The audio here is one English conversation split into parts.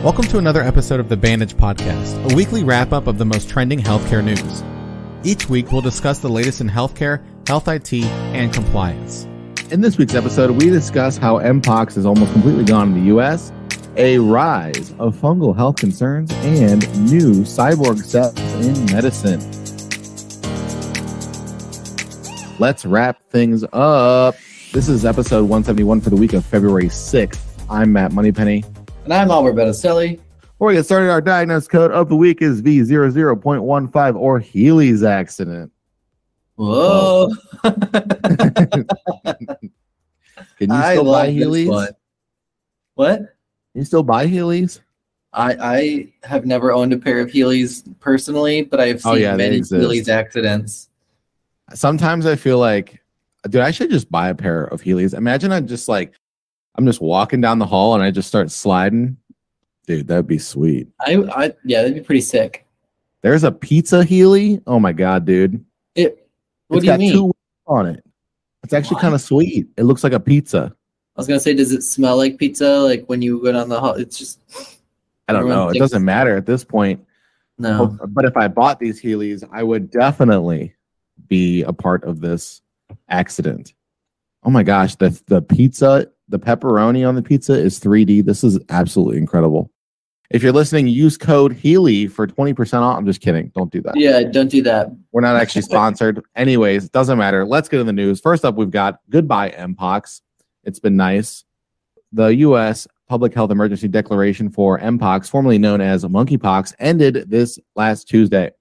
Welcome to another episode of the Bandage Podcast, a weekly wrap-up of the most trending healthcare news. Each week, we'll discuss the latest in healthcare, health IT, and compliance. In this week's episode, we discuss how M-Pox is almost completely gone in the U.S., a rise of fungal health concerns, and new cyborg cells in medicine. Let's wrap things up. This is episode 171 for the week of February 6th. I'm Matt Moneypenny. And I'm Albert Betticelli. Before we get started, our diagnosed code of the week is V00.15 or Healy's accident. Whoa. Can you still buy Healy's? What? Can you still buy Healy's? I have never owned a pair of Healy's personally, but I have seen many Healy's accidents. Sometimes I feel like, dude, I should just buy a pair of Healy's. Imagine I'm just walking down the hall and I just start sliding. Dude, that'd be sweet. Yeah, that'd be pretty sick. There's a pizza Healy. Oh my god, dude. What do you mean? 2 on it. It's actually kind of sweet. It looks like a pizza. I was gonna say, does it smell like pizza? Like when you go down the hall, it's just. I don't know. It doesn't matter at this point. No. But if I bought these Healy's, I would definitely be a part of this accident. Oh my gosh, the pizza. The pepperoni on the pizza is 3D. This is absolutely incredible. If you're listening, use code Healy for 20% off. I'm just kidding. Don't do that. Yeah, don't do that. We're not actually sponsored. Anyways, doesn't matter. Let's get in the news. First up, we've got goodbye M-Pox. It's been nice. The U.S. Public Health Emergency Declaration for M-Pox, formerly known as monkeypox, ended this last Tuesday.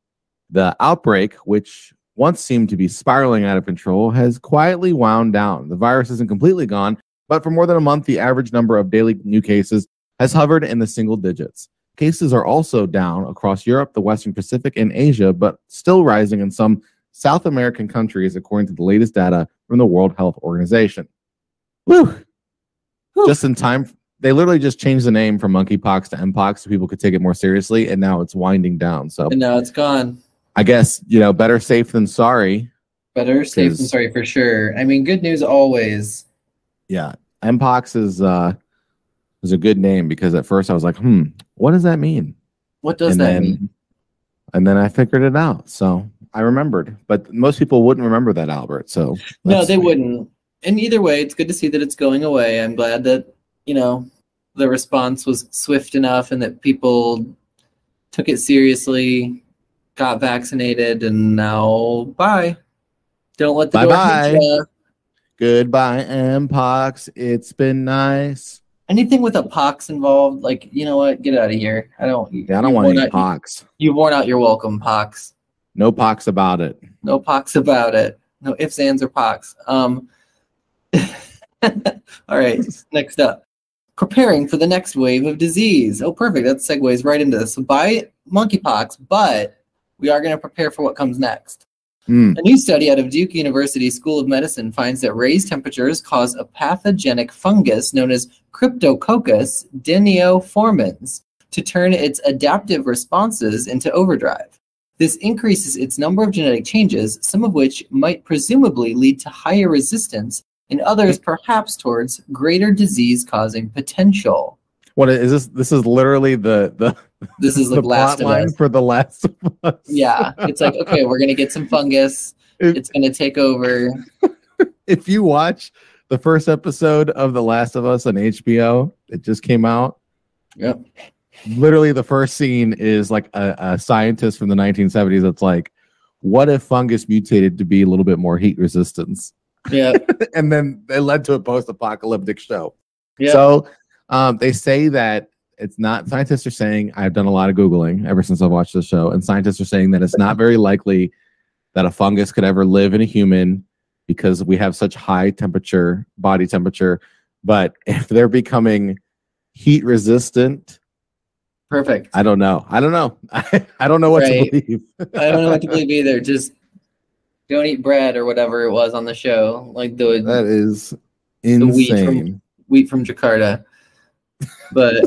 The outbreak, which once seemed to be spiraling out of control, has quietly wound down. The virus isn't completely gone, but for more than a month, the average number of daily new cases has hovered in the single digits. Cases are also down across Europe, the Western Pacific, and Asia, but still rising in some South American countries, according to the latest data from the World Health Organization. Woo! Just in time. They literally just changed the name from monkeypox to M-Pox so people could take it more seriously, and now it's winding down. And now it's gone. I guess, better safe than sorry. Better safe than sorry for sure. I mean, good news always. Yeah, M-Pox is a good name because at first I was like, what does that mean? What does that mean? And then I figured it out. So I remembered. But most people wouldn't remember that, Albert. So no, they wouldn't. And either way, it's good to see that it's going away. I'm glad that, the response was swift enough and that people took it seriously, got vaccinated, and now bye. Don't let the door hit you. Goodbye, M-Pox. It's been nice. Anything with a pox involved, you know what? Get out of here. I don't want any pox. You've worn out your welcome, pox. No pox about it. No pox about it. No ifs, ands, or pox. All right, next up. Preparing for the next wave of disease. Oh, perfect. That segues right into this. So buy monkeypox, but we are going to prepare for what comes next. A new study out of Duke University School of Medicine finds that raised temperatures cause a pathogenic fungus known as Cryptococcus denioformans to turn its adaptive responses into overdrive. This increases its number of genetic changes, some of which might presumably lead to higher resistance, and others perhaps towards greater disease-causing potential. What is this? This is literally the this is the Last of Us for The Last of Us. Yeah, it's like, okay, we're gonna get some fungus. It's gonna take over. If you watch the first episode of The Last of Us on HBO, it just came out. Yep. Literally, the first scene is like a scientist from the 1970s that's like, "What if fungus mutated to be a little bit more heat resistance?" Yeah, and then it led to a post-apocalyptic show. Yeah. So. They say that it's not, scientists are saying, I've done a lot of Googling ever since I've watched the show, and scientists are saying that it's not very likely that a fungus could ever live in a human because we have such high temperature, body temperature. But if they're becoming heat resistant, perfect. I don't know. I don't know what to believe. I don't know what to believe either. Just don't eat bread or whatever it was on the show. That is insane. Wheat from Jakarta. But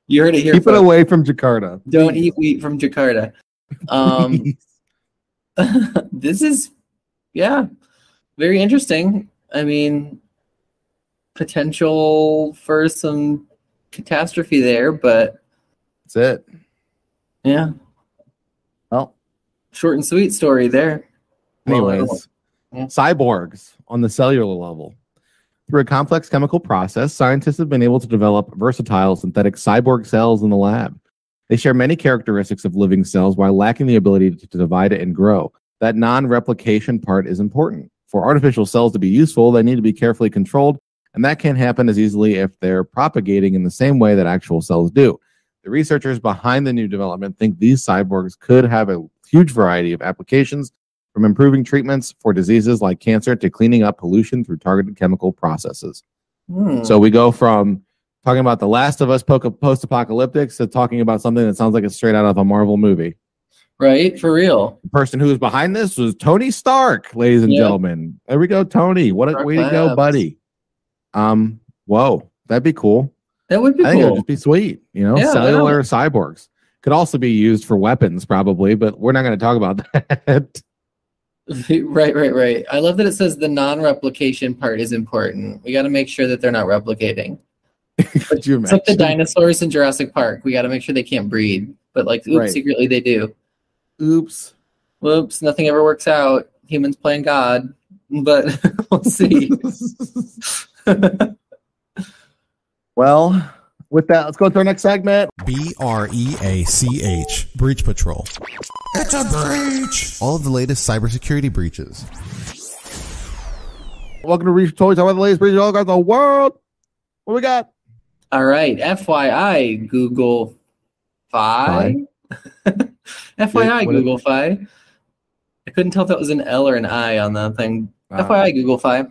you heard it here. Keep it away from Jakarta. Don't eat wheat from Jakarta. This is, very interesting. I mean, potential for some catastrophe there, but That's it. yeah. Well, Short and sweet story there. anyways, Yeah. cyborgs on the cellular level. Through a complex chemical process, scientists have been able to develop versatile synthetic cyborg cells in the lab. They share many characteristics of living cells while lacking the ability to divide and grow. That non-replication part is important. For artificial cells to be useful, they need to be carefully controlled, and that can't happen as easily if they're propagating in the same way that actual cells do. The researchers behind the new development think these cyborgs could have a huge variety of applications, from improving treatments for diseases like cancer to cleaning up pollution through targeted chemical processes. So we go from talking about The Last of Us post-apocalyptics to talking about something that sounds like it's straight out of a Marvel movie. Right, for real. The person who was behind this was Tony Stark, ladies and gentlemen. There we go, Tony. What a way to go, buddy. Whoa, that'd be cool. That would be I cool. think it would just be sweet. You know, cellular cyborgs could also be used for weapons, probably, but we're not going to talk about that. Right. I love that it says the non-replication part is important. We got to make sure that they're not replicating. Could you It's imagine? like the dinosaurs in Jurassic Park. We got to make sure they can't breed. But like, oops, Right. secretly they do. Oops. Whoops, nothing ever works out. Humans playing God. But we'll see. Well, with that, let's go to our next segment. BREACH, Breach Patrol. It's a breach! All of the latest cybersecurity breaches. Welcome to Breach Patrol. Talk about the latest breaches all across the world. What we got? All right, FYI, Google Fi. FYI, Google Fi. I couldn't tell if that was an L or an I on the thing. FYI, Google Fi.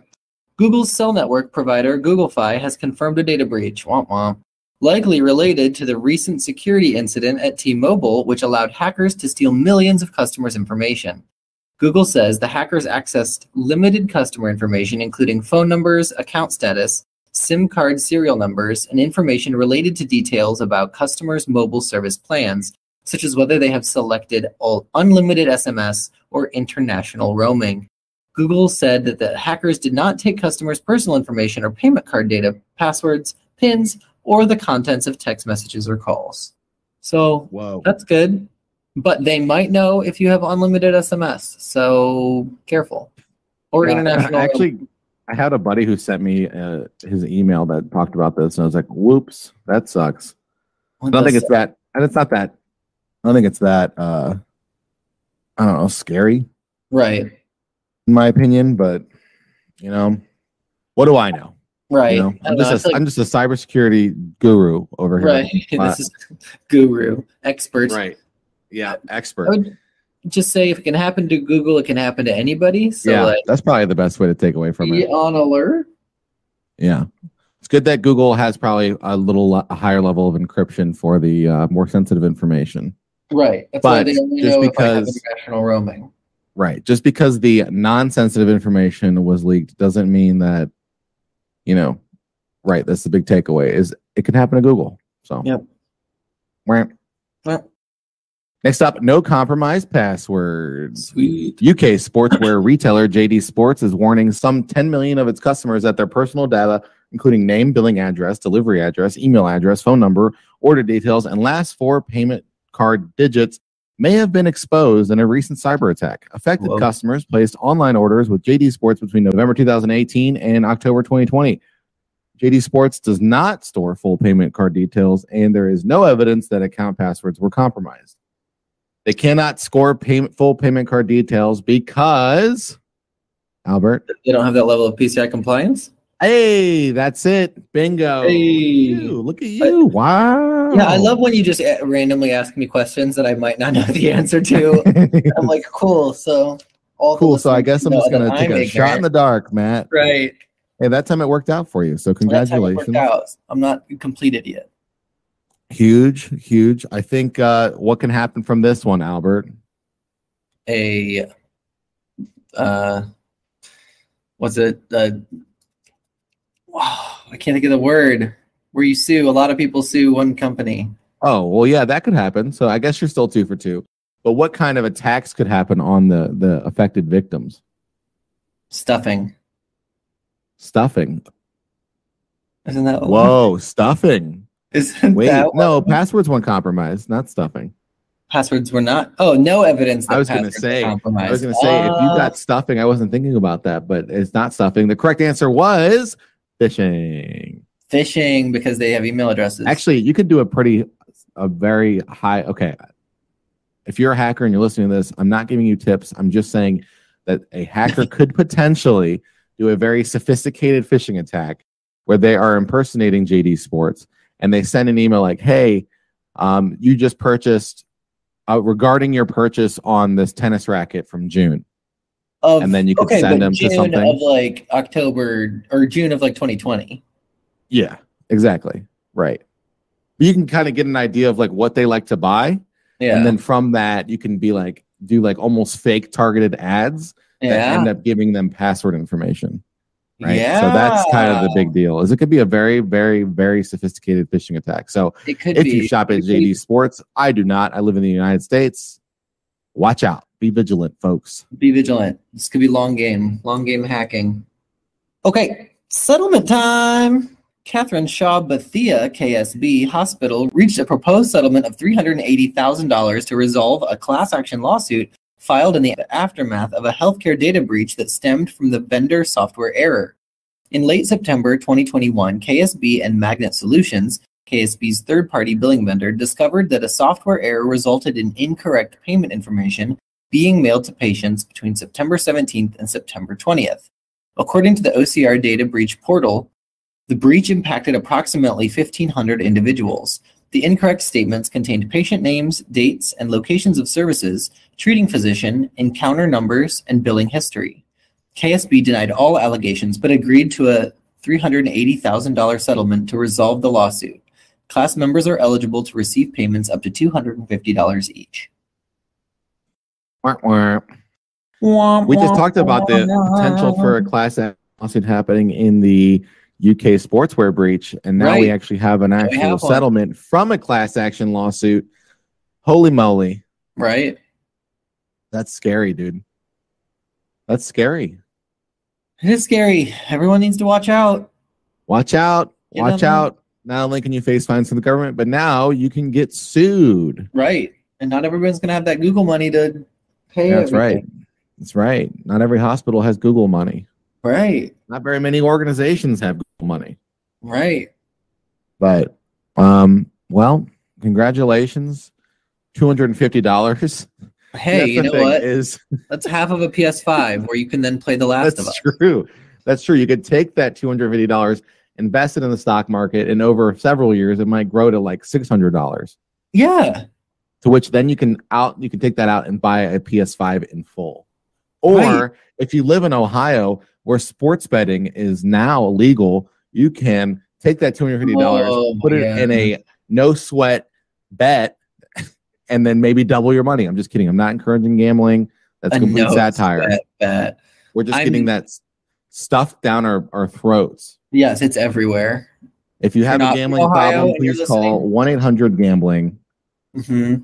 Google's cell network provider, Google Fi, has confirmed a data breach. Womp womp. Likely related to the recent security incident at T-Mobile, which allowed hackers to steal millions of customers' information. Google says the hackers accessed limited customer information, including phone numbers, account status, SIM card serial numbers, and information related to details about customers' mobile service plans, such as whether they have selected unlimited SMS or international roaming. Google said that the hackers did not take customers' personal information or payment card data, passwords, PINs, or the contents of text messages or calls. So that's good. But they might know if you have unlimited SMS. So careful. Or international. Actually, I had a buddy who sent me his email that talked about this, and I was like, whoops, that sucks. I don't think it's that, and it's not that, I don't think it's that, I don't know, scary. Right. In my opinion, but, you know, what do I know? Right. You know, I'm just a cybersecurity guru over here. Right. This is guru, expert. Right. Yeah, expert. I would just say if it can happen to Google, it can happen to anybody. So yeah, that's probably the best way to take away from it. Be on alert. Yeah. It's good that Google has probably a higher level of encryption for the more sensitive information. Right. That's why they only know if I have international roaming. Right. Just because the non-sensitive information was leaked doesn't mean that, you know, right. That's the big takeaway is it can happen to Google. So, yep. Next up, no compromise passwords. Sweet. UK sportswear retailer JD Sports is warning some 10 million of its customers that their personal data, including name, billing address, delivery address, email address, phone number, order details, and last four payment card digits may have been exposed in a recent cyber attack. Affected customers placed online orders with JD Sports between November 2018 and October 2020. JD Sports does not store full payment card details, and there is no evidence that account passwords were compromised. They cannot score full payment card details because, Albert, they don't have that level of PCI compliance. Hey, that's it. Bingo. Hey. Look at you. Wow. Yeah, I love when you just randomly ask me questions that I might not know the answer to. I'm like, cool. So cool. So I guess I'm just going to take a shot in the dark, Matt. Right. Hey, that time it worked out for you. So congratulations. That time it worked out. I'm not completed yet. Huge. I think what can happen from this one, Albert? What's it? I can't think of the word. Where you sue, a lot of people sue one company. Oh, well, yeah, that could happen. So I guess you're still 2 for 2. But what kind of attacks could happen on the affected victims? Stuffing. Stuffing. Isn't that? Whoa, stuffing. Isn't Wait, that no, one? passwords weren't compromised, not stuffing. Passwords were not. Oh, no evidence that I was going to passwords were say, compromised. if you got stuffing, I wasn't thinking about that, but it's not stuffing. The correct answer was phishing. Phishing because they have email addresses. Actually, you could do a very high. Okay, if you're a hacker and you're listening to this, I'm not giving you tips. I'm just saying that a hacker could potentially do a very sophisticated phishing attack where they are impersonating JD Sports and they send an email like, "Hey, you just purchased." Regarding your purchase on this tennis racket from June, and then you could send them to something of like October or June of like 2020. Yeah, exactly. Right. But you can kind of get an idea of like what they like to buy, and then from that you can be like do like almost fake targeted ads that end up giving them password information. Right. Yeah. So that's kind of the big deal. Is it could be a very, very, very sophisticated phishing attack. So if you shop at JD Sports, I do not. I live in the United States. Watch out. Be vigilant, folks. Be vigilant. This could be long game hacking. Okay, settlement time. Catherine Shaw Bethia KSB Hospital reached a proposed settlement of $380,000 to resolve a class action lawsuit filed in the aftermath of a healthcare data breach that stemmed from the vendor software error. In late September 2021, KSB and Magnet Solutions, KSB's third-party billing vendor, discovered that a software error resulted in incorrect payment information being mailed to patients between September 17th and September 20th. According to the OCR data breach portal, the breach impacted approximately 1,500 individuals. The incorrect statements contained patient names, dates, and locations of services, treating physician, encounter numbers, and billing history. KSB denied all allegations but agreed to a $380,000 settlement to resolve the lawsuit. Class members are eligible to receive payments up to $250 each. We just talked about the potential for a class action lawsuit happening in the UK sportswear breach, and now we actually have an actual settlement from a class action lawsuit. Holy moly. Right? That's scary, dude. That's scary. It is scary. Everyone needs to watch out. Watch out. Watch out. Not only can you face fines from the government, but now you can get sued. Right. And not everyone's going to have that Google money to pay. That's right. That's right. Not every hospital has Google money. Right. Not very many organizations have Google money. Right. But, well, congratulations. $250. Hey, you know what? That's half of a PS5 where you can then play The Last of Us. That's true. That's true. You could take that $250, invest it in the stock market, and over several years, it might grow to like $600. Yeah. To which then you can take that out and buy a PS5 in full. Or if you live in Ohio, where sports betting is now illegal, you can take that $250, put it in a no sweat bet, and then maybe double your money. I'm just kidding. I'm not encouraging gambling. That's complete satire. We're just getting that stuff down our throats. Yes, it's everywhere. If you have a gambling problem, please call 1-800-GAMBLING. Mm-hmm.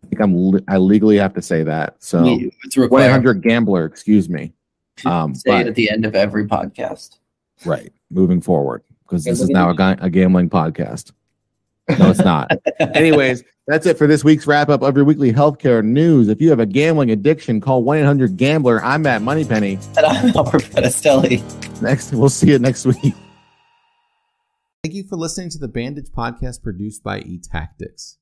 I think I legally have to say that. So it's required. 1-800-GAMBLER, excuse me. Say it at the end of every podcast. Right. Moving forward, because this is now a gambling podcast. No, it's not. Anyways, that's it for this week's wrap up of your weekly healthcare news. If you have a gambling addiction, call 1-800-GAMBLER. I'm Matt Moneypenny. And I'm Albert Petestelli. We'll see you next week. Thank you for listening to the Bandage Podcast produced by eTactics.